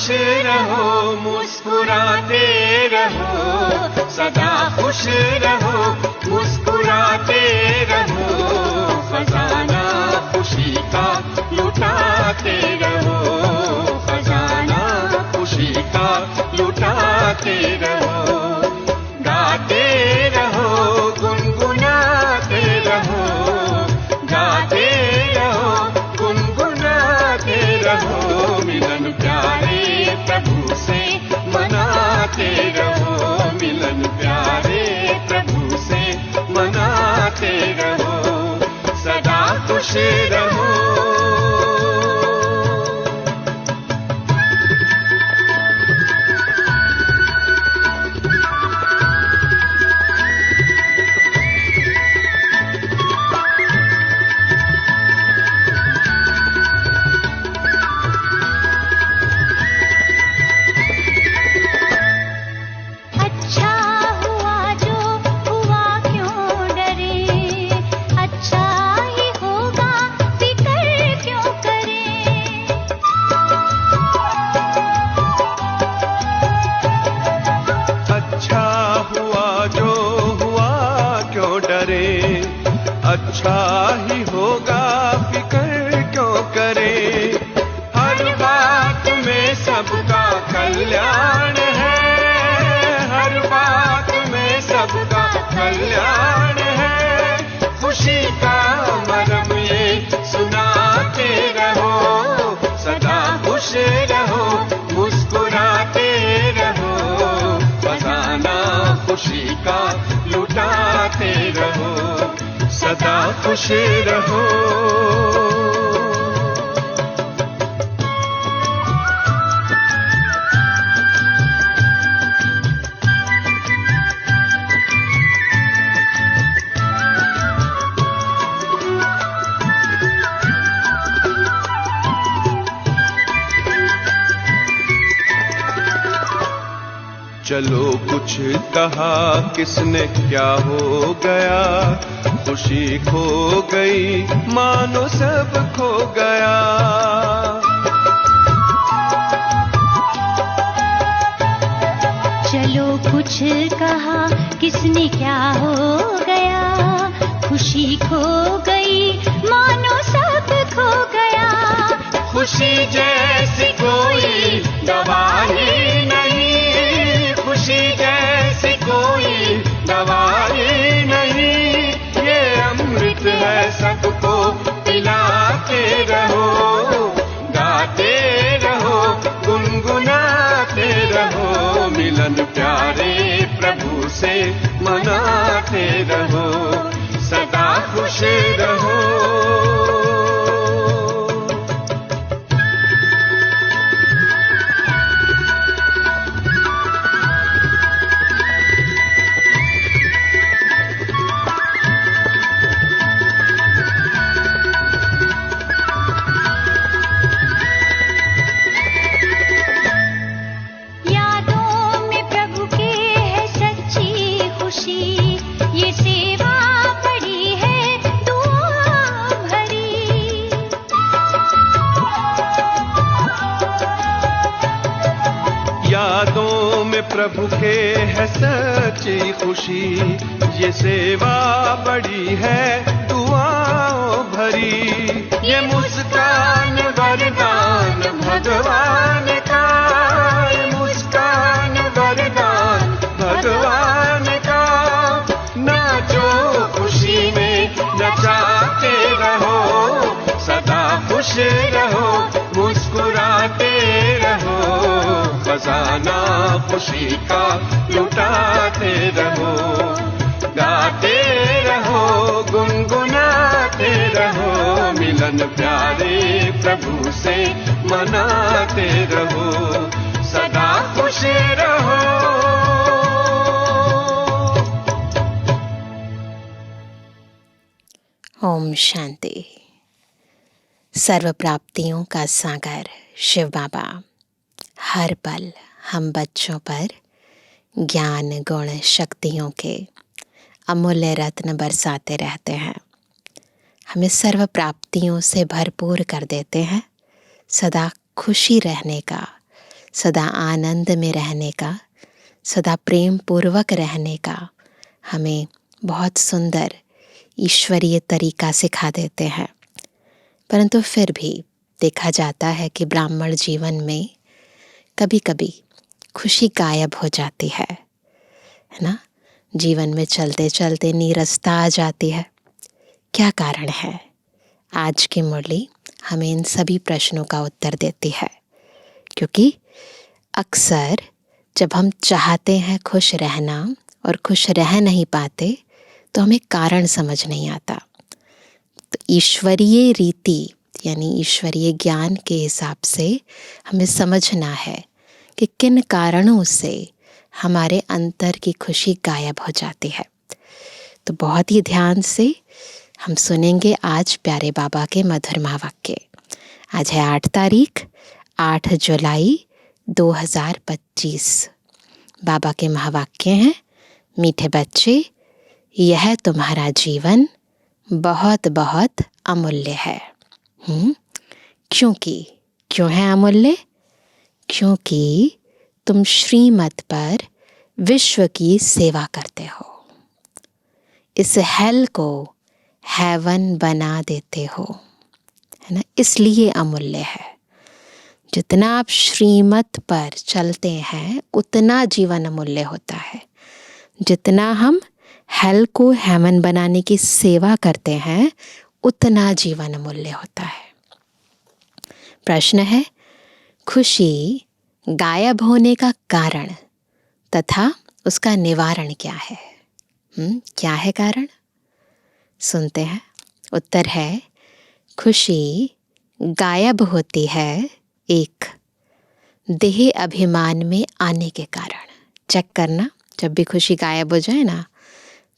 खुश रहो, मुस्कुराते रहो, सदा खुश रहो, मुस्कुराते रहो, खजाना खुशी का लुटाते रहो, खजाना खुशी का लुटाते रहो। गाते रहो, गुनगुनाते रहो, गाते रहो, गुनगुनाते रहो, मिलन प्यारे प्रभु से मनाते रहो, मिलन प्यारे प्रभु से मनाते रहो, सदा खुश रहो। अच्छा ही होगा, फिक्र क्यों करे, हर बात में सबका कल्याण है, हर बात में सबका कल्याण है, खुशी का मरम ये सुनाते रहो, सदा खुश रहो, मुस्कुराते रहो, खजाना खुशी का लुटाते रहो, सदा खुश रहो। चलो कुछ कहा किसने क्या हो गया, खुशी खो गई मानो सब खो गया, चलो कुछ कहा किसने क्या हो गया, खुशी खो गई मानो सब खो गया, खुशी जैसी कोई दवा ही नहीं, खुशी जैसी कोई दवा ही नहीं, ये अमृत है सबको पिलाते रहो, गाते रहो, गुनगुनाते रहो, मिलन प्यारे प्रभु से मनाते रहो, सदा खुश रहो। यादों में प्रभु के है सच्ची खुशी, ये सेवा बड़ी है दुआओं भरी, ये मुस्कान वरदान भगवान का, ये मुस्कान वरदान भगवान का, नाचो खुशी में नचाते रहो, सदा खुश रहो, मुस्कुराते रहो, खजाना खुशी का लुटाते रहो, गाते रहो, गुनगुनाते रहो, मिलन प्यारे प्रभु से मनाते रहो, सदा खुश रहो। ओम शांति। सर्व प्राप्तियों का सागर शिव बाबा हर पल हम बच्चों पर ज्ञान गुण शक्तियों के अमूल्य रत्न बरसाते रहते हैं, हमें सर्व प्राप्तियों से भरपूर कर देते हैं, सदा खुशी रहने का सदा आनंद में रहने का, सदा प्रेम पूर्वक रहने का हमें बहुत सुंदर ईश्वरीय तरीका सिखा देते हैं। परंतु फिर भी देखा जाता है कि ब्राह्मण जीवन में कभी कभी खुशी गायब हो जाती है ना। जीवन में चलते चलते नीरसता आ जाती है। क्या कारण है? आज की मुरली हमें इन सभी प्रश्नों का उत्तर देती है, क्योंकि अक्सर जब हम चाहते हैं खुश रहना और खुश रह नहीं पाते तो हमें कारण समझ नहीं आता। तो ईश्वरीय रीति यानी ईश्वरीय ज्ञान के हिसाब से हमें समझना है कि किन कारणों से हमारे अंतर की खुशी गायब हो जाती है। तो बहुत ही ध्यान से हम सुनेंगे आज प्यारे बाबा के मधुर महावाक्य। आज है 8 तारीख, 8 जुलाई 2025। बाबा के महावाक्य हैं, मीठे बच्चे, यह तुम्हारा जीवन बहुत बहुत अमूल्य है। क्यों है अमूल्य? क्योंकि तुम श्रीमत पर विश्व की सेवा करते हो, इस हेल को हेवन बना देते हो, है ना। इसलिए अमूल्य है। जितना आप श्रीमत पर चलते हैं उतना जीवन अमूल्य होता है। जितना हम हेल को हेवन बनाने की सेवा करते हैं उतना जीवन अमूल्य होता है। प्रश्न है, खुशी गायब होने का कारण तथा उसका निवारण क्या है? क्या है कारण? सुनते हैं। उत्तर है, खुशी गायब होती है एक देह अभिमान में आने के कारण। चेक करना, जब भी खुशी गायब हो जाए ना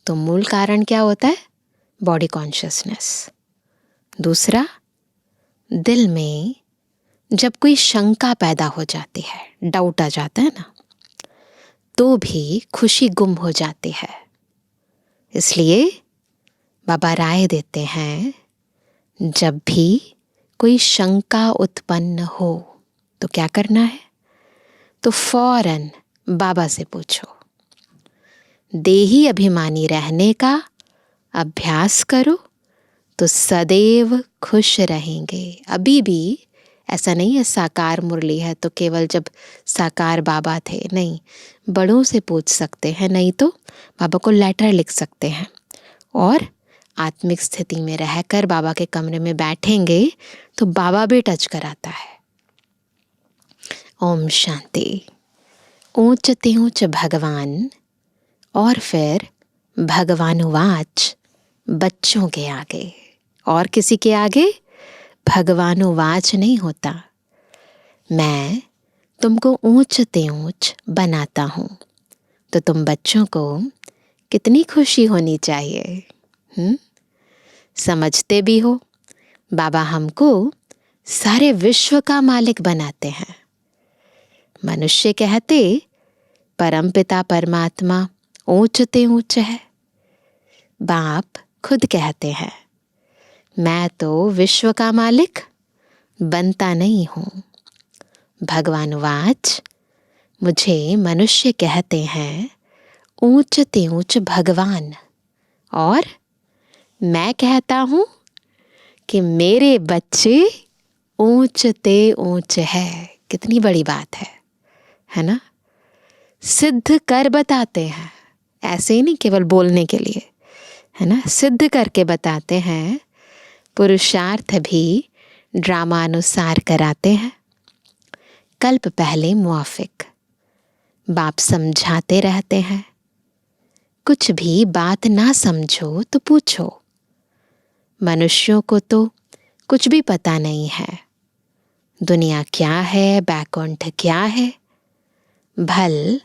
तो मूल कारण क्या होता है? Body consciousness. दूसरा, दिल में जब कोई शंका पैदा हो जाती है, डाउट आ जाता है ना, तो भी खुशी गुम हो जाती है। इसलिए बाबा राय देते हैं, जब भी कोई शंका उत्पन्न हो तो क्या करना है? तो फौरन बाबा से पूछो। देही अभिमानी रहने का अभ्यास करो तो सदैव खुश रहेंगे। अभी भी ऐसा नहीं है साकार मुरली है तो केवल जब साकार बाबा थे, नहीं, बड़ों से पूछ सकते हैं, नहीं तो बाबा को लेटर लिख सकते हैं और आत्मिक स्थिति में रहकर बाबा के कमरे में बैठेंगे तो बाबा भी टच कराता है। ओम शांति। ऊंचते ऊंच भगवान और फिर भगवानुवाच बच्चों के आगे, और किसी के आगे भगवानुवाच नहीं होता। मैं तुमको ऊंचते ऊंच बनाता हूँ तो तुम बच्चों को कितनी खुशी होनी चाहिए। समझते भी हो बाबा हमको सारे विश्व का मालिक बनाते हैं। मनुष्य कहते परमपिता परमात्मा ऊंचते ऊंच है। बाप खुद कहते हैं, मैं तो विश्व का मालिक बनता नहीं हूँ। भगवानुवाच, मुझे मनुष्य कहते हैं ऊंचते ऊंच भगवान, और मैं कहता हूँ कि मेरे बच्चे ऊंचते ऊंच है। कितनी बड़ी बात है ना। सिद्ध कर बताते हैं, ऐसे ही नहीं केवल बोलने के लिए, है ना, सिद्ध करके बताते हैं। पुरुषार्थ भी ड्रामानुसार कराते हैं। कल्प पहले मुआफिक बाप समझाते रहते हैं। कुछ भी बात ना समझो तो पूछो। मनुष्यों को तो कुछ भी पता नहीं है। दुनिया क्या है, बैकुंठ क्या है। भल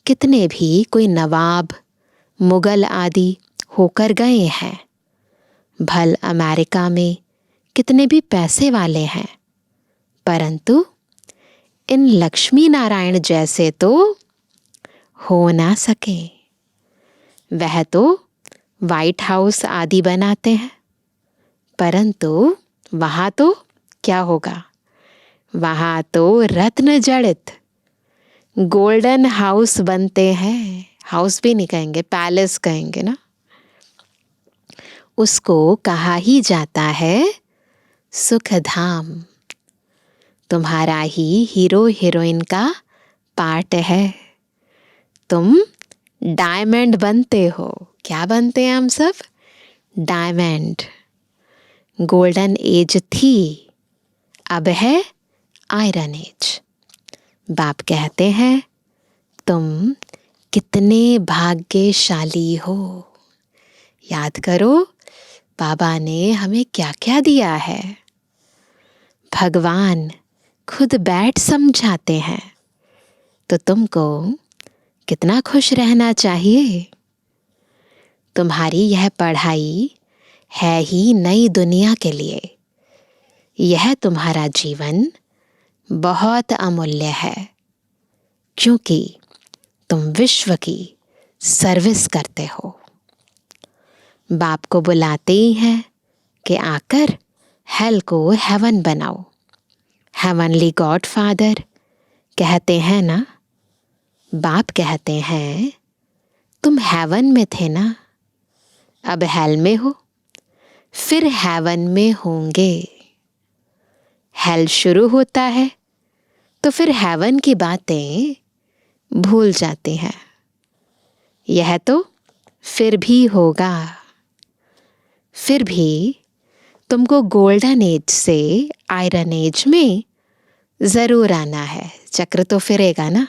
कितने भी कोई नवाब, मुगल आदि होकर गए हैं। भल अमेरिका में कितने भी पैसे वाले हैं, परंतु इन लक्ष्मी नारायण जैसे तो हो ना सके। वह तो वाइट हाउस आदि बनाते हैं, परंतु वहाँ तो क्या होगा? वहाँ तो रत्न जड़ित गोल्डन हाउस बनते हैं। हाउस भी नहीं कहेंगे, पैलेस कहेंगे ना। उसको कहा ही जाता है सुखधाम। तुम्हारा ही हीरो हीरोइन का पार्ट है। तुम डायमंड बनते हो। क्या बनते हैं हम सब? डायमंड। गोल्डन एज थी, अब है आयरन एज। बाप कहते हैं तुम कितने भाग्यशाली हो। याद करो बाबा ने हमें क्या क्या दिया है। भगवान खुद बैठ समझाते हैं, तो तुमको कितना खुश रहना चाहिए। तुम्हारी यह पढ़ाई है ही नई दुनिया के लिए। यह तुम्हारा जीवन बहुत अमूल्य है, क्योंकि तुम विश्व की सर्विस करते हो। बाप को बुलाते ही हैं कि आकर हेल को हेवन बनाओ। हेवनली गॉड फादर कहते हैं ना, बाप कहते हैं तुम हेवन में थे ना, अब हेल में हो, फिर हेवन में होंगे। हेल शुरू होता है तो फिर हेवन की बातें भूल जाते हैं। यह तो फिर भी होगा। फिर भी तुमको गोल्डन एज से आयरन एज में ज़रूर आना है। चक्र तो फिरेगा ना।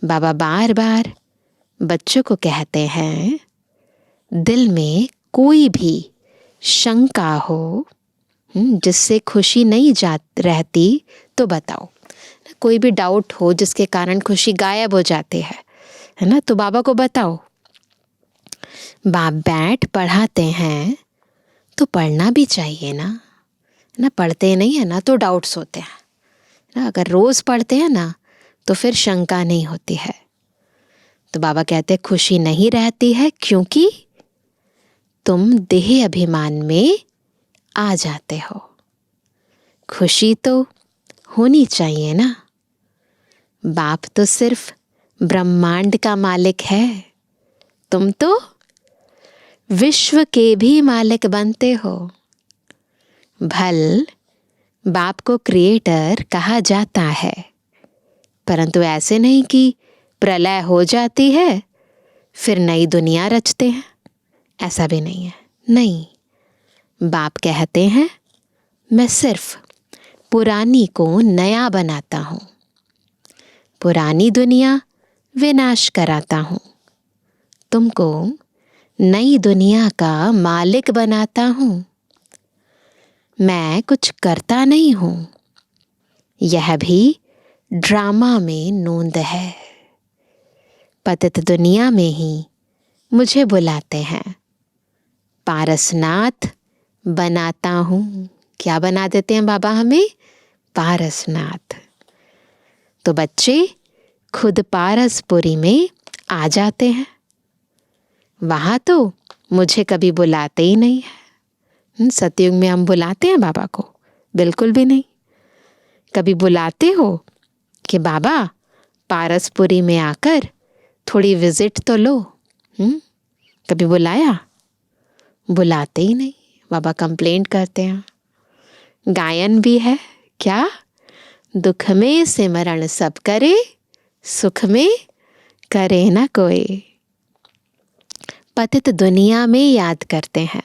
बाबा बार बार बच्चों को कहते हैं, दिल में कोई भी शंका हो जिससे खुशी नहीं जात रहती तो बताओ। कोई भी डाउट हो जिसके कारण खुशी गायब हो जाती है ना, तो बाबा को बताओ। बाप बैठ पढ़ाते हैं तो पढ़ना भी चाहिए ना। पढ़ते नहीं है ना तो डाउट्स होते हैं ना। अगर रोज़ पढ़ते हैं ना तो फिर शंका नहीं होती है। तो बाबा कहते खुशी नहीं रहती है क्योंकि तुम देह अभिमान में आ जाते हो। खुशी तो होनी चाहिए ना। बाप तो सिर्फ ब्रह्मांड का मालिक है, तुम तो विश्व के भी मालिक बनते हो। भल बाप को क्रिएटर कहा जाता है, परंतु ऐसे नहीं कि प्रलय हो जाती है फिर नई दुनिया रचते हैं, ऐसा भी नहीं है। नहीं, बाप कहते हैं मैं सिर्फ पुरानी को नया बनाता हूँ, पुरानी दुनिया विनाश कराता हूँ, तुमको नई दुनिया का मालिक बनाता हूँ। मैं कुछ करता नहीं हूँ, यह भी ड्रामा में नोंद है। पतित दुनिया में ही मुझे बुलाते हैं, पारसनाथ बनाता हूँ। क्या बना देते हैं बाबा हमें? पारसनाथ। तो बच्चे खुद पारसपुरी में आ जाते हैं। वहाँ तो मुझे कभी बुलाते ही नहीं है। सतयुग में हम बुलाते हैं बाबा को? बिल्कुल भी नहीं। कभी बुलाते हो कि बाबा पारसपुरी में आकर थोड़ी विजिट तो लो? कभी बुलाया? बुलाते ही नहीं। बाबा कंप्लेंट करते हैं। गायन भी है क्या? दुख में सिमरण सब करे, सुख में करे ना कोई। पतित दुनिया में याद करते हैं,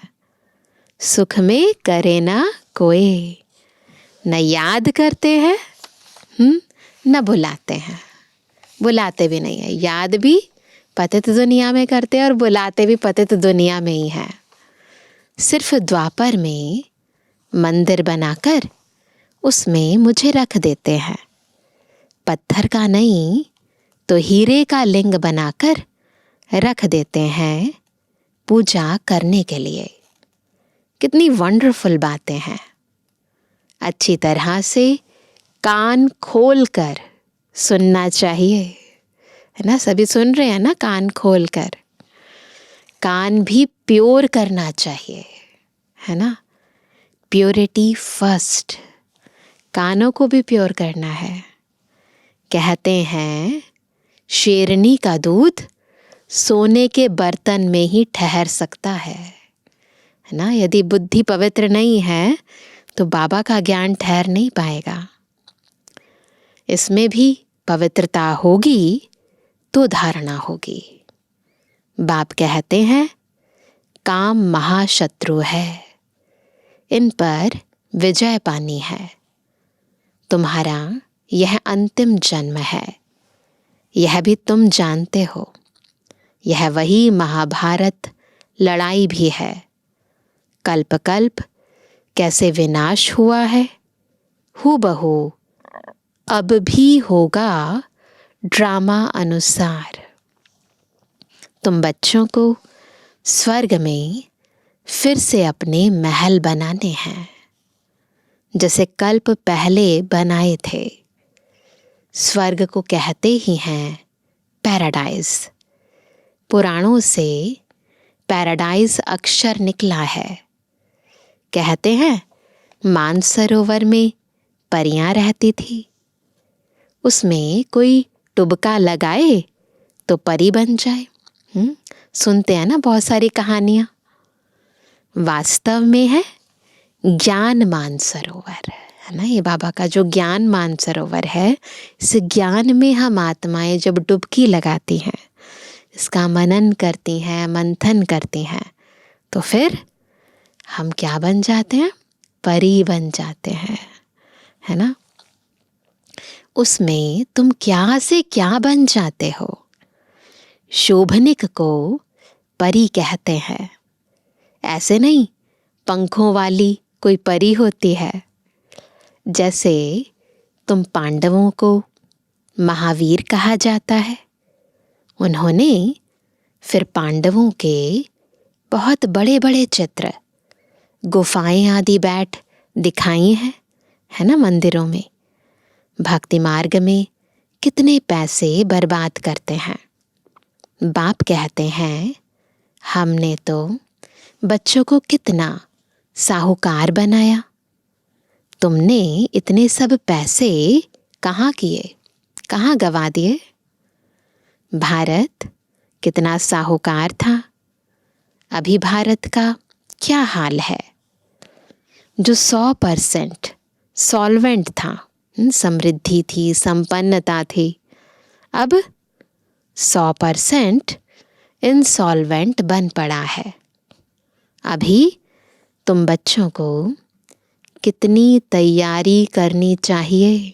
सुख में करे ना कोई। न याद करते हैं न बुलाते हैं। बुलाते भी नहीं है, याद भी पतित दुनिया में करते हैं और बुलाते भी पतित दुनिया में ही है। सिर्फ द्वापर में मंदिर बनाकर उसमें मुझे रख देते हैं। पत्थर का नहीं तो हीरे का लिंग बनाकर रख देते हैं पूजा करने के लिए। कितनी वंडरफुल बातें हैं। अच्छी तरह से कान खोल कर सुनना चाहिए, है ना। सभी सुन रहे हैं ना कान खोल कर। कान भी प्योर करना चाहिए, है ना। Purity first. कानों को भी प्योर करना है। कहते हैं शेरनी का दूध सोने के बर्तन में ही ठहर सकता है ना। यदि बुद्धि पवित्र नहीं है तो बाबा का ज्ञान ठहर नहीं पाएगा। इसमें भी पवित्रता होगी तो धारणा होगी। बाप कहते हैं काम महाशत्रु है, इन पर विजय पानी है। तुम्हारा यह अंतिम जन्म है, यह भी तुम जानते हो। यह वही महाभारत लड़ाई भी है। कल्प कल्प कैसे विनाश हुआ है, हूबहू अब भी होगा ड्रामा अनुसार। तुम बच्चों को स्वर्ग में फिर से अपने महल बनाने हैं, जैसे कल्प पहले बनाए थे। स्वर्ग को कहते ही हैं पैराडाइज। पुराणों से पैराडाइज अक्षर निकला है। कहते हैं मानसरोवर में परियां रहती थी, उसमें कोई टुबका लगाए तो परी बन जाए। सुनते हैं ना बहुत सारी कहानियां। वास्तव में है ज्ञान मानसरोवर, है ना। ये बाबा का जो ज्ञान मानसरोवर है, इस ज्ञान में हम आत्माएं जब डुबकी लगाती हैं, इसका मनन करती हैं, मंथन करती हैं, तो फिर हम क्या बन जाते हैं? परी बन जाते हैं, है ना। उसमें तुम क्या से क्या बन जाते हो। शोभनिक को परी कहते हैं। ऐसे नहीं पंखों वाली कोई परी होती है। जैसे तुम पांडवों को महावीर कहा जाता है, उन्होंने फिर पांडवों के बहुत बड़े बड़े चित्र, गुफाएं आदि बैठ दिखाई हैं, है ना, मंदिरों में। भक्ति मार्ग में कितने पैसे बर्बाद करते हैं। बाप कहते हैं हमने तो बच्चों को कितना साहूकार बनाया। तुमने इतने सब पैसे कहाँ किए, कहाँ गवा दिए। भारत कितना साहूकार था, अभी भारत का क्या हाल है। जो 100% सॉल्वेंट था, समृद्धि थी, संपन्नता थी, अब 100% इंसॉल्वेंट बन पड़ा है। अभी तुम बच्चों को कितनी तैयारी करनी चाहिए।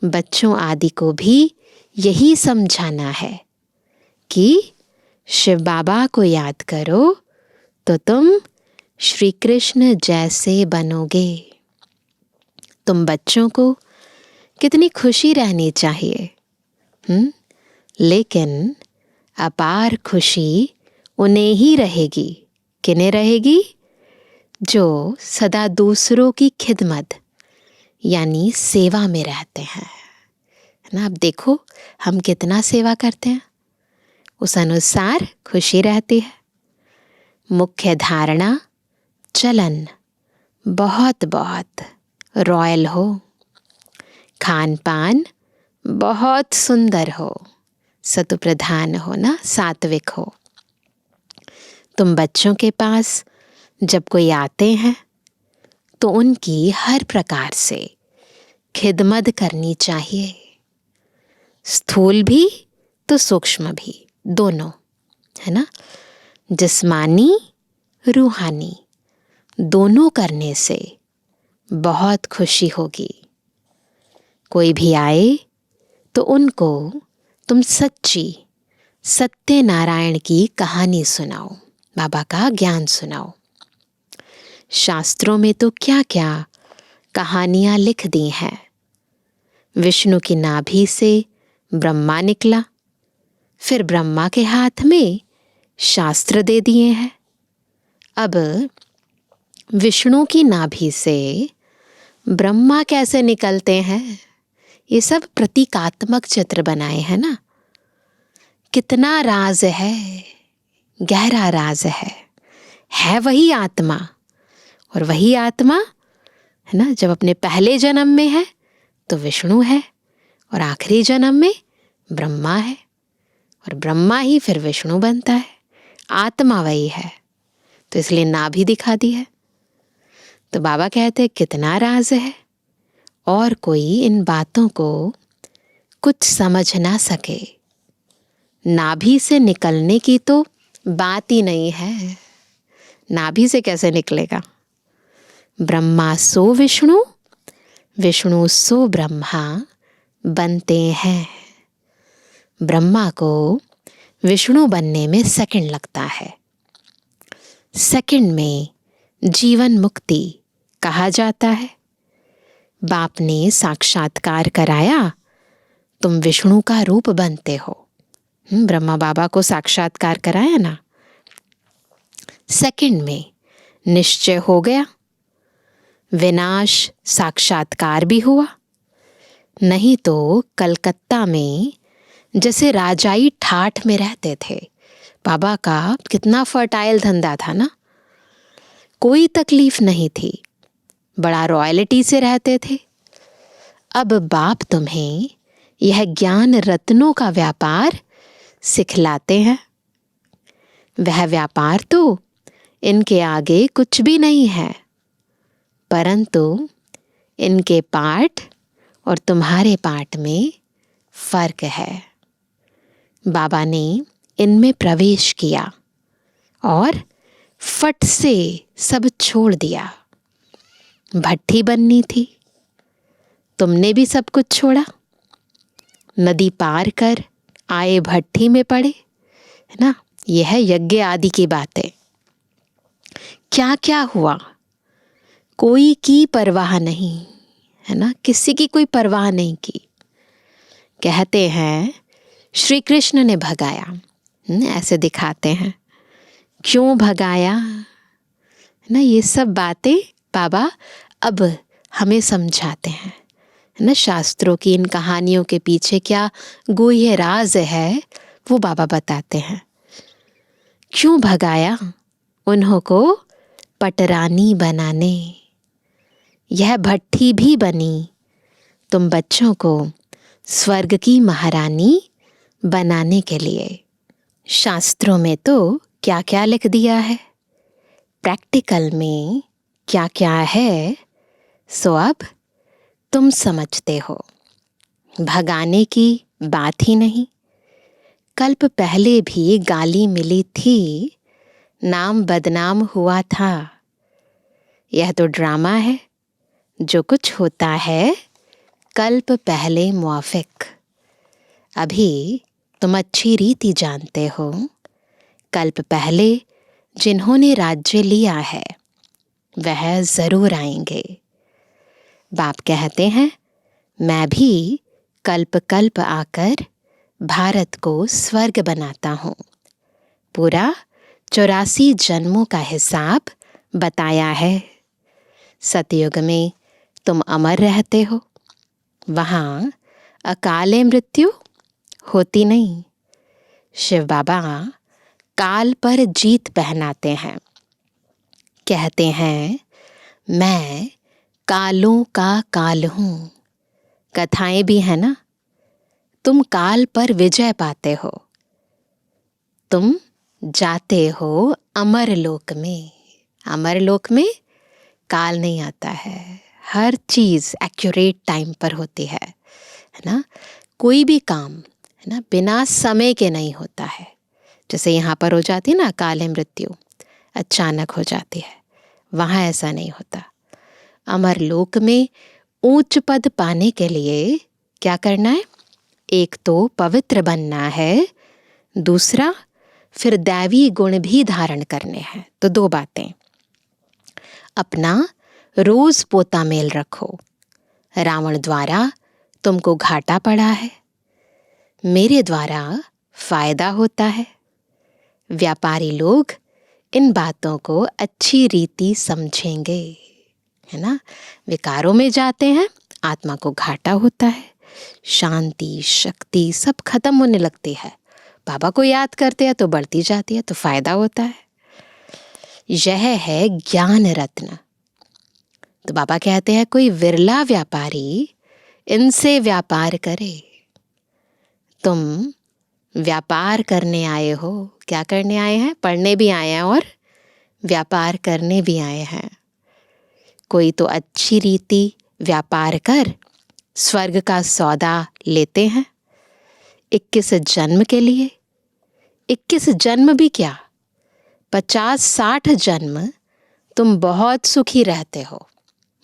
बच्चों आदि को भी यही समझाना है कि शिव बाबा को याद करो तो तुम श्री कृष्ण जैसे बनोगे। तुम बच्चों को कितनी खुशी रहनी चाहिए, लेकिन अपार खुशी उन्हें ही रहेगी। किन्हें रहेगी? जो सदा दूसरों की खिदमत यानी सेवा में रहते हैं, है ना। अब देखो हम कितना सेवा करते हैं, उस अनुसार खुशी रहती है। मुख्य धारणा चलन बहुत बहुत रॉयल हो, खान पान बहुत सुंदर हो, सतु प्रधान हो ना, सात्विक हो। तुम बच्चों के पास जब कोई आते हैं तो उनकी हर प्रकार से खिदमत करनी चाहिए, स्थूल भी तो सूक्ष्म भी, दोनों, है ना। जिस्मानी रूहानी दोनों करने से बहुत खुशी होगी। कोई भी आए तो उनको तुम सच्ची सत्यनारायण की कहानी सुनाओ, बाबा का ज्ञान सुनाओ। शास्त्रों में तो क्या क्या कहानियां लिख दी हैं। विष्णु की नाभि से ब्रह्मा निकला, फिर ब्रह्मा के हाथ में शास्त्र दे दिए हैं। अब विष्णु की नाभि से ब्रह्मा कैसे निकलते हैं, ये सब प्रतीकात्मक चित्र बनाए हैं ना। कितना राज है, गहरा राज है वही आत्मा। और वही आत्मा, है ना। जब अपने पहले जन्म में है तो विष्णु है, और आखिरी जन्म में ब्रह्मा है, और ब्रह्मा ही फिर विष्णु बनता है। आत्मा वही है, तो इसलिए नाभि दिखा दी है। तो बाबा कहते हैं कितना राज है, और कोई इन बातों को कुछ समझ ना सके। नाभि से निकलने की तो बात ही नहीं है। नाभि से कैसे निकलेगा? ब्रह्मा सो विष्णु, विष्णु सो ब्रह्मा बनते हैं। ब्रह्मा को विष्णु बनने में सेकंड लगता है। सेकंड में जीवन मुक्ति कहा जाता है। बाप ने साक्षात्कार कराया, तुम विष्णु का रूप बनते हो। ब्रह्मा बाबा को साक्षात्कार कराया ना, सेकंड में निश्चय हो गया, विनाश साक्षात्कार भी हुआ। नहीं तो कलकत्ता में जैसे राजाई ठाठ में रहते थे, बाबा का कितना फर्टाइल धंधा था ना, कोई तकलीफ नहीं थी, बड़ा रॉयल्टी से रहते थे। अब बाप तुम्हें यह ज्ञान रत्नों का व्यापार सिखलाते हैं। वह व्यापार तो इनके आगे कुछ भी नहीं है, परंतु इनके पाठ और तुम्हारे पाठ में फर्क है। बाबा ने इनमें प्रवेश किया और फट से सब छोड़ दिया। भट्ठी बननी थी, तुमने भी सब कुछ छोड़ा। नदी पार कर आए भट्ठी में पड़े, है ना। यह है यज्ञ आदि की बातें। क्या क्या हुआ, कोई की परवाह नहीं, है ना, किसी की कोई परवाह नहीं की। कहते हैं श्री कृष्ण ने भगाया, ऐसे दिखाते हैं, क्यों भगाया, है ना। ये सब बातें बाबा अब हमें समझाते हैं, है ना। शास्त्रों की इन कहानियों के पीछे क्या गूढ़ राज है वो बाबा बताते हैं। क्यों भगाया, उन्हों को पटरानी बनाने। यह भट्ठी भी बनी तुम बच्चों को स्वर्ग की महारानी बनाने के लिए। शास्त्रों में तो क्या क्या लिख दिया है, प्रैक्टिकल में क्या क्या है, सो अब तुम समझते हो। भगाने की बात ही नहीं। कल्प पहले भी गाली मिली थी, नाम बदनाम हुआ था। यह तो ड्रामा है, जो कुछ होता है कल्प पहले मुआफिक। अभी तुम अच्छी रीति जानते हो, कल्प पहले जिन्होंने राज्य लिया है वह जरूर आएंगे। बाप कहते हैं मैं भी कल्प कल्प आकर भारत को स्वर्ग बनाता हूँ। पूरा 84 जन्मों का हिसाब बताया है। सतयुग में तुम अमर रहते हो, वहाँ अकाले मृत्यु होती नहीं। शिव बाबा काल पर जीत पहनाते हैं। कहते हैं मैं कालों का काल हूँ। कथाएं भी है ना, तुम काल पर विजय पाते हो, तुम जाते हो अमर लोक में। अमर लोक में काल नहीं आता है, हर चीज़ एक्यूरेट टाइम पर होती है ना। कोई भी काम, है ना, बिना समय के नहीं होता है। जैसे यहाँ पर हो जाती है ना काले मृत्यु, अचानक हो जाती है, वहाँ ऐसा नहीं होता। अमर लोक में ऊंच पद पाने के लिए क्या करना है? एक तो पवित्र बनना है, दूसरा फिर दैवी गुण भी धारण करने हैं। तो 2 बातें, अपना रोज पोता मेल रखो। रावण द्वारा तुमको घाटा पड़ा है, मेरे द्वारा फायदा होता है। व्यापारी लोग इन बातों को अच्छी रीति समझेंगे, है ना। विकारों में जाते हैं, आत्मा को घाटा होता है, शांति शक्ति सब खत्म होने लगती है। बाबा को याद करते हैं तो बढ़ती जाती है, तो फायदा होता है। यह है ज्ञान रत्न। तो बाबा कहते हैं कोई विरला व्यापारी इनसे व्यापार करे। तुम व्यापार करने आए हो। क्या करने आए हैं? पढ़ने भी आए हैं और व्यापार करने भी आए हैं। कोई तो अच्छी रीति व्यापार कर स्वर्ग का सौदा लेते हैं 21 जन्म के लिए। 21 जन्म भी क्या, 50-60 जन्म तुम बहुत सुखी रहते हो।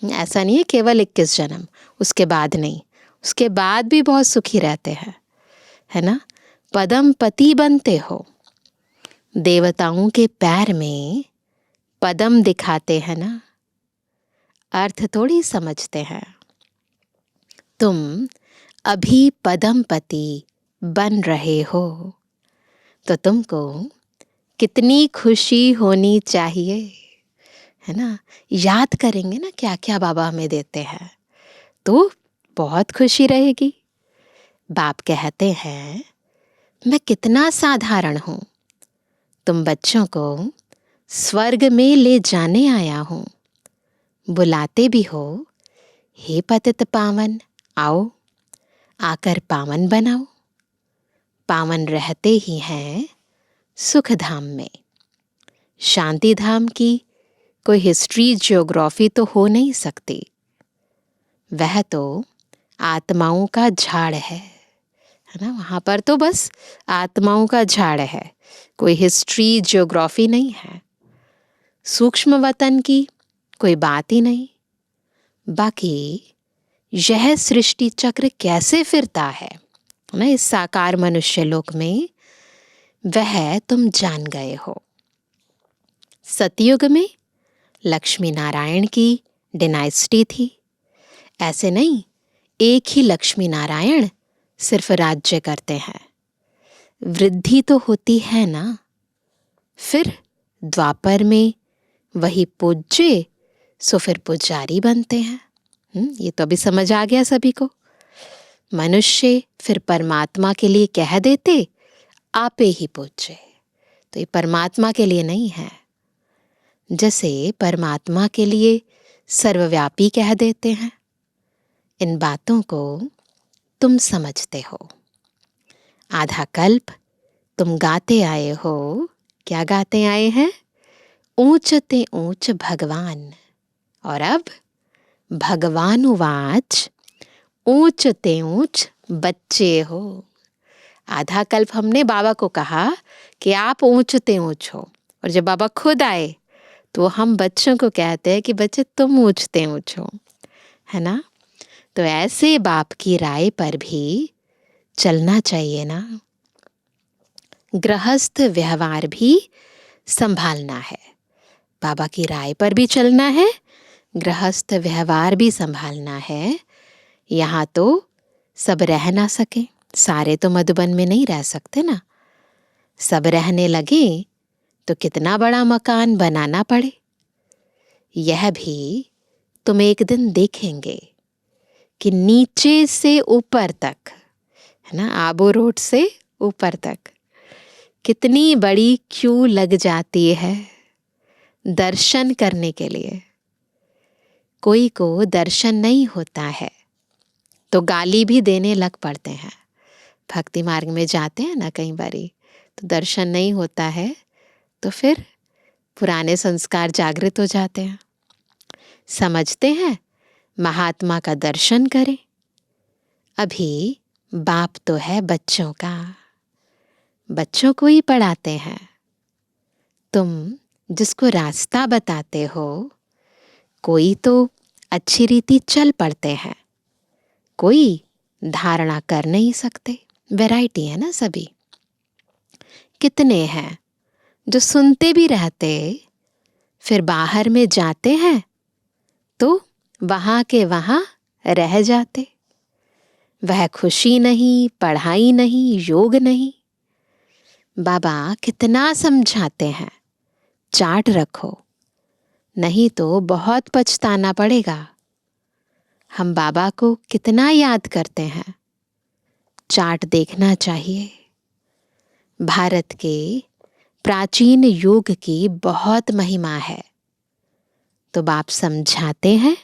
ऐसा नहीं है केवल 21 जन्म, उसके बाद नहीं, उसके बाद भी बहुत सुखी रहते हैं, है ना। पदम पति बनते हो। देवताओं के पैर में पदम दिखाते हैं ना, अर्थ थोड़ी समझते हैं। तुम अभी पदम पति बन रहे हो तो तुमको कितनी खुशी होनी चाहिए, है ना। याद करेंगे ना क्या क्या बाबा हमें देते हैं तो बहुत खुशी रहेगी। बाप कहते हैं मैं कितना साधारण हूँ, तुम बच्चों को स्वर्ग में ले जाने आया हूँ। बुलाते भी हो, हे पतित पावन आओ, आकर पावन बनाओ। पावन रहते ही हैं सुख धाम में। शांति धाम की कोई हिस्ट्री ज्योग्राफी तो हो नहीं सकती, वह तो आत्माओं का झाड़ है ना। वहाँ पर तो बस आत्माओं का झाड़ है, कोई हिस्ट्री ज्योग्राफी नहीं है। सूक्ष्म वतन की कोई बात ही नहीं। बाकी यह सृष्टि चक्र कैसे फिरता है ना इस साकार मनुष्य लोक में, वह तुम जान गए हो। सतयुग में लक्ष्मी नारायण की डिनाइस्टी थी। ऐसे नहीं एक ही लक्ष्मी नारायण सिर्फ राज्य करते हैं, वृद्धि तो होती है ना। फिर द्वापर में वही पूज्य सो फिर पुजारी बनते हैं। ये तो अभी समझ आ गया सभी को। मनुष्य फिर परमात्मा के लिए कह देते आपे ही पूज्य, तो ये परमात्मा के लिए नहीं है। जैसे परमात्मा के लिए सर्वव्यापी कह देते हैं। इन बातों को तुम समझते हो। आधा कल्प तुम गाते आए हो। क्या गाते आए हैं? ऊंच ते ऊंच भगवान। और अब भगवान उवाच ऊंच ते ऊंच बच्चे हो। आधा कल्प हमने बाबा को कहा कि आप ऊंच ते ऊंच हो, और जब बाबा खुद आए तो हम बच्चों को कहते हैं कि बच्चे तुम ऊंच ते ऊंच हो, है ना। तो ऐसे बाप की राय पर भी चलना चाहिए ना। गृहस्थ व्यवहार भी संभालना है, बाबा की राय पर भी चलना है, गृहस्थ व्यवहार भी संभालना है। यहाँ तो सब रह ना सके, सारे तो मधुबन में नहीं रह सकते ना। सब रहने लगे तो कितना बड़ा मकान बनाना पड़े। यह भी तुम एक दिन देखेंगे कि नीचे से ऊपर तक, है ना, आबू रोड से ऊपर तक कितनी बड़ी क्यू लग जाती है दर्शन करने के लिए। कोई को दर्शन नहीं होता है तो गाली भी देने लग पड़ते हैं। भक्ति मार्ग में जाते हैं ना कई बारी, तो दर्शन नहीं होता है तो फिर पुराने संस्कार जागृत हो जाते हैं। समझते हैं महात्मा का दर्शन करें। अभी बाप तो है बच्चों का, बच्चों को ही पढ़ाते हैं। तुम जिसको रास्ता बताते हो, कोई तो अच्छी रीति चल पड़ते हैं, कोई धारणा कर नहीं सकते। वैरायटी है ना सभी। कितने हैं जो सुनते भी रहते, फिर बाहर में जाते हैं तो वहाँ के वहाँ रह जाते। वह खुशी नहीं, पढ़ाई नहीं, योग नहीं। बाबा कितना समझाते हैं, चार्ट रखो, नहीं तो बहुत पछताना पड़ेगा। हम बाबा को कितना याद करते हैं, चार्ट देखना चाहिए। भारत के प्राचीन योग की बहुत महिमा है, तो बाप समझाते हैं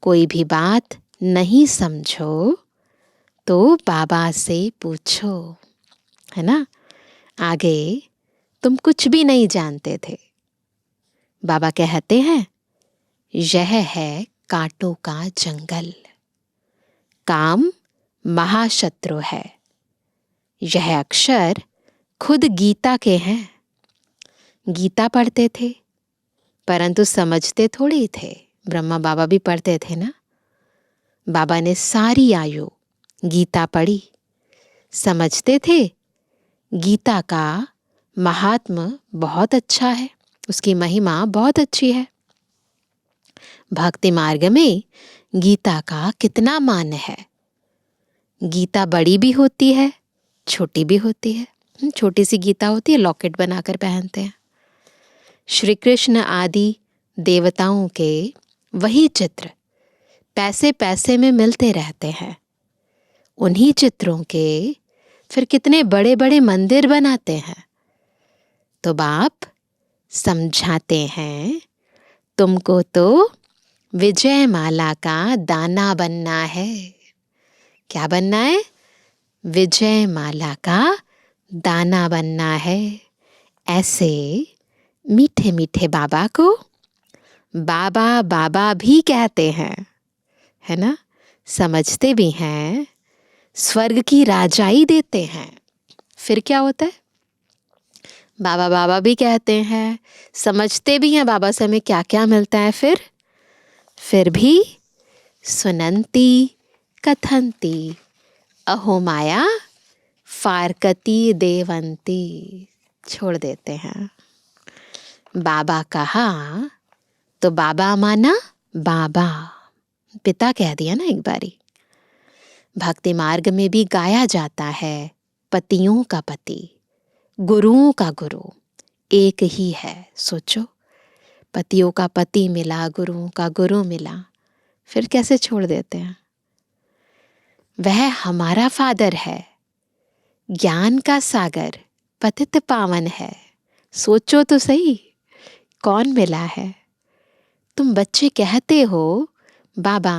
कोई भी बात नहीं समझो तो बाबा से पूछो, है ना। आगे तुम कुछ भी नहीं जानते थे। बाबा कहते हैं यह है कांटों का जंगल, काम महाशत्रु है। यह अक्षर खुद गीता के हैं। गीता पढ़ते थे परंतु समझते थोड़ी थे। ब्रह्मा बाबा भी पढ़ते थे ना। बाबा ने सारी आयु गीता पढ़ी, समझते थे गीता का महात्म बहुत अच्छा है, उसकी महिमा बहुत अच्छी है। भक्ति मार्ग में गीता का कितना मान है। गीता बड़ी भी होती है, छोटी भी होती है। छोटी सी गीता होती है, लॉकेट बनाकर पहनते हैं। श्री कृष्ण आदि देवताओं के वही चित्र पैसे पैसे में मिलते रहते हैं। उन्हीं चित्रों के फिर कितने बड़े बड़े मंदिर बनाते हैं। तो बाप समझाते हैं तुमको तो विजय माला का दाना बनना है। क्या बनना है? विजय माला का दाना बनना है। ऐसे मीठे मीठे बाबा को बाबा बाबा भी कहते हैं, है ना। समझते भी हैं, स्वर्ग की राजाई देते हैं। फिर क्या होता है? बाबा बाबा भी कहते हैं, समझते भी हैं बाबा से हमें क्या क्या मिलता है। फिर भी सुनंती कथंती अहो माया फारकती देवंती, छोड़ देते हैं। बाबा कहा तो बाबा माना बाबा, पिता कह दिया ना एक बारी। भक्ति मार्ग में भी गाया जाता है पतियों का पति, गुरुओं का गुरु एक ही है। सोचो, पतियों का पति मिला, गुरुओं का गुरु मिला, फिर कैसे छोड़ देते हैं। वह हमारा फादर है, ज्ञान का सागर पतित पावन है। सोचो तो सही, कौन मिला है। तुम बच्चे कहते हो बाबा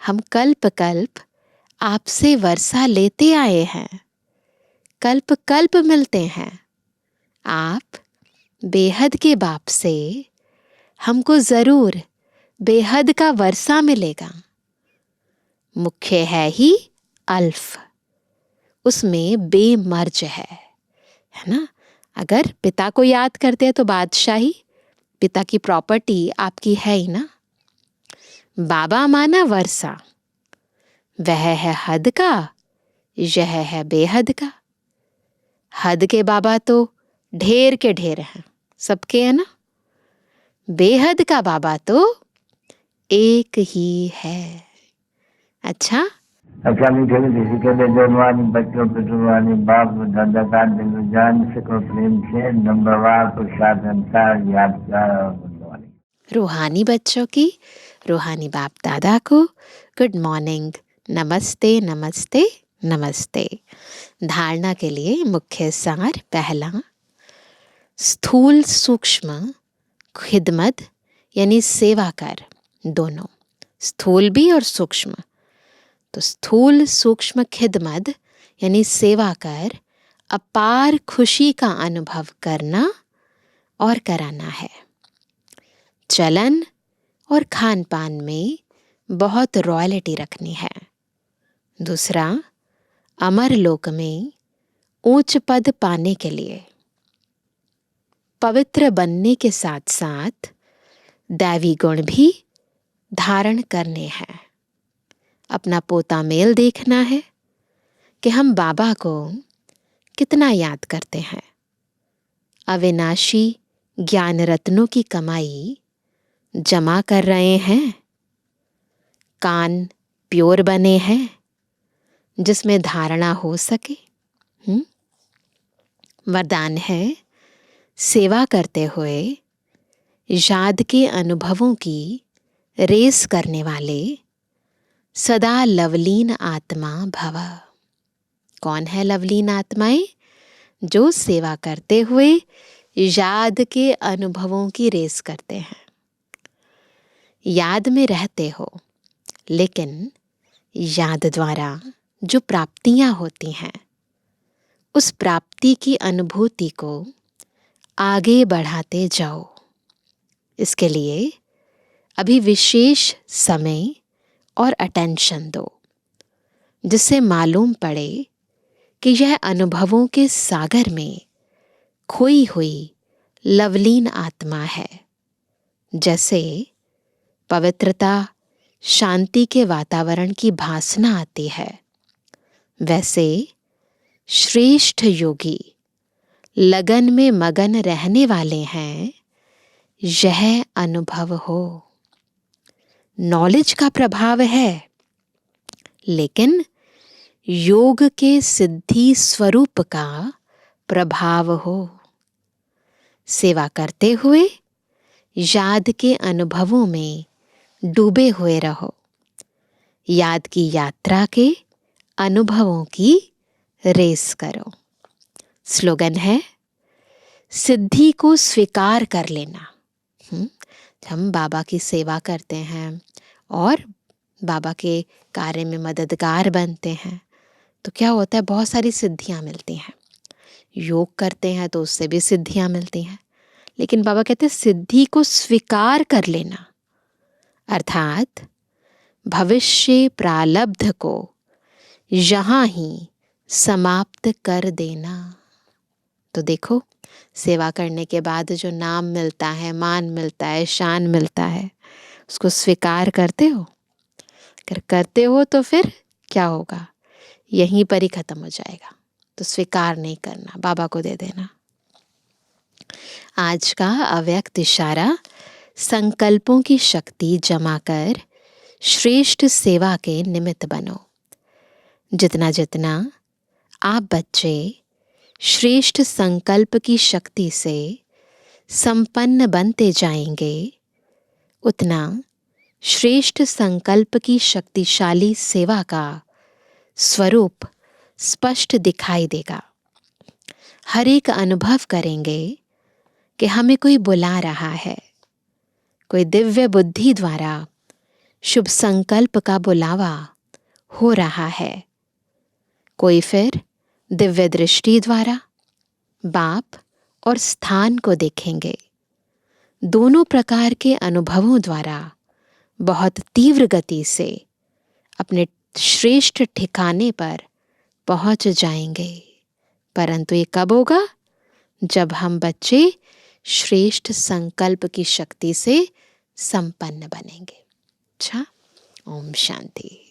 हम कल्प कल्प आपसे वर्षा लेते आए हैं, कल्प कल्प मिलते हैं। आप बेहद के बाप से हमको जरूर बेहद का वर्षा मिलेगा। मुख्य है ही अल्फ, उसमें बेमर्ज है ना। अगर पिता को याद करते हैं तो बादशाही, पिता की प्रॉपर्टी आपकी है ही ना। बाबा माना वर्षा, वह है हद का, यह है बेहद का। हद के बाबा तो ढेर के ढेर हैं, सबके है ना। बेहद का बाबा तो एक ही है। अच्छा मीठे किसी के लिए जवानी बच्चों पे जुबानी बाप दादा का दिल जान सको प्रेम से नंबरवार प्रसाद अनुसार याद। रूहानी बच्चों की रूहानी बाप दादा को गुड मॉर्निंग, नमस्ते नमस्ते नमस्ते। धारणा के लिए मुख्य सार पहला, स्थूल सूक्ष्म खिदमत यानी सेवा कर, दोनों स्थूल भी और सूक्ष्म। तो स्थूल सूक्ष्म खिदमत यानी सेवा कर अपार खुशी का अनुभव करना और कराना है। चलन और खान पान में बहुत रॉयल्टी रखनी है। दूसरा, अमर लोक में ऊंच पद पाने के लिए पवित्र बनने के साथ साथ दैवी गुण भी धारण करने हैं। अपना पोता मेल देखना है कि हम बाबा को कितना याद करते हैं। अविनाशी ज्ञान रत्नों की कमाई जमा कर रहे हैं। कान प्योर बने हैं जिसमें धारणा हो सके। वरदान है, सेवा करते हुए याद के अनुभवों की रेस करने वाले सदा लवलीन आत्मा भव। कौन है लवलीन आत्माएं? जो सेवा करते हुए याद के अनुभवों की रेस करते हैं। याद में रहते हो लेकिन याद द्वारा जो प्राप्तियां होती हैं, उस प्राप्ति की अनुभूति को आगे बढ़ाते जाओ। इसके लिए अभी विशेष समय और अटेंशन दो, जिससे मालूम पड़े कि यह अनुभवों के सागर में खोई हुई लवलीन आत्मा है। जैसे पवित्रता, शांति के वातावरण की भासना आती है, वैसे श्रेष्ठ योगी लगन में मगन रहने वाले हैं, यह अनुभव हो। नॉलेज का प्रभाव है, लेकिन योग के सिद्धि स्वरूप का प्रभाव हो। सेवा करते हुए याद के अनुभवों में डूबे हुए रहो। याद की यात्रा के अनुभवों की रेस करो। स्लोगन है, सिद्धि को स्वीकार कर लेना। हम बाबा की सेवा करते हैं और बाबा के कार्य में मददगार बनते हैं, तो क्या होता है, बहुत सारी सिद्धियां मिलती हैं। योग करते हैं तो उससे भी सिद्धियां मिलती हैं, लेकिन बाबा कहते हैं सिद्धि को स्वीकार कर लेना, अर्थात भविष्य प्रारब्ध को यहाँ ही समाप्त कर देना। तो देखो, सेवा करने के बाद जो नाम मिलता है, मान मिलता है, शान मिलता है, उसको स्वीकार करते हो? अगर करते हो तो फिर क्या होगा, यहीं पर ही खत्म हो जाएगा। तो स्वीकार नहीं करना, बाबा को दे देना। आज का अव्यक्त इशारा, संकल्पों की शक्ति जमा कर श्रेष्ठ सेवा के निमित्त बनो। जितना जितना आप बच्चे श्रेष्ठ संकल्प की शक्ति से संपन्न बनते जाएंगे, उतना श्रेष्ठ संकल्प की शक्तिशाली सेवा का स्वरूप स्पष्ट दिखाई देगा। हर एक अनुभव करेंगे कि हमें कोई बुला रहा है, कोई दिव्य बुद्धि द्वारा शुभ संकल्प का बुलावा हो रहा है, कोई फिर दिव्य दृष्टि द्वारा बाप और स्थान को देखेंगे। दोनों प्रकार के अनुभवों द्वारा बहुत तीव्र गति से अपने श्रेष्ठ ठिकाने पर पहुंच जाएंगे। परंतु ये कब होगा? जब हम बच्चे श्रेष्ठ संकल्प की शक्ति से संपन्न बनेंगे। अच्छा, ओम शांति।